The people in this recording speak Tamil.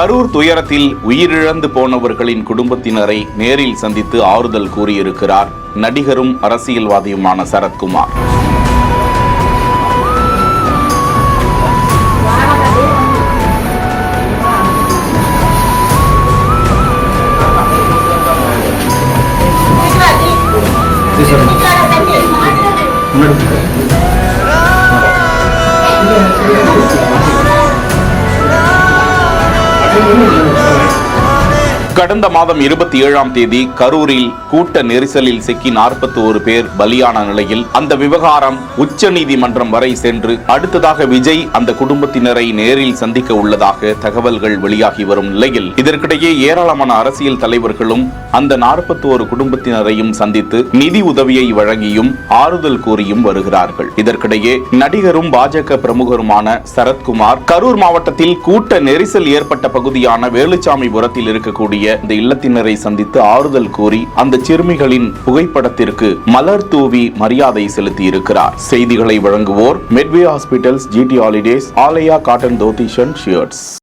கரூர் துயரத்தில் உயிரிழந்து போனவர்களின் குடும்பத்தினரை நேரில் சந்தித்து ஆறுதல் கூறியிருக்கிறார் நடிகரும் அரசியல்வாதியுமான சரத்குமார். கடந்த மாதம் 27ஆம் தேதி கரூரில் கூட்ட நெரிசலில் சிக்கி 41 பேர் பலியான நிலையில் அந்த விவகாரம் உச்சநீதிமன்றம் வரை சென்று அடுத்ததாக விஜய் அந்த குடும்பத்தினரை நேரில் சந்திக்க உள்ளதாக தகவல்கள் வெளியாகி வரும் நிலையில் இதற்கிடையே ஏராளமான அரசியல் தலைவர்களும் அந்த 41 குடும்பத்தினரையும் சந்தித்து நிதி உதவியை வழங்கியும் ஆறுதல் கூறியும் வருகிறார்கள். இதற்கிடையே நடிகரும் பாஜக பிரமுகருமான சரத்குமார் கரூர் மாவட்டத்தில் கூட்ட நெரிசல் ஏற்பட்ட பகுதியான வேலுச்சாமிபுரத்தில் இருக்கக்கூடிய இந்த இல்லத்தினரை சந்தித்து ஆறுதல் கூறி அந்த சிறுமிகளின் புகைப்படத்திற்கு மலர் தூவி மரியாதை செலுத்தி இருக்கிறார். செய்திகளை வழங்குவோர் Medway hospitals, GT holidays, Aalaya cotton தோத்திஷன் ஷர்ட்ஸ்.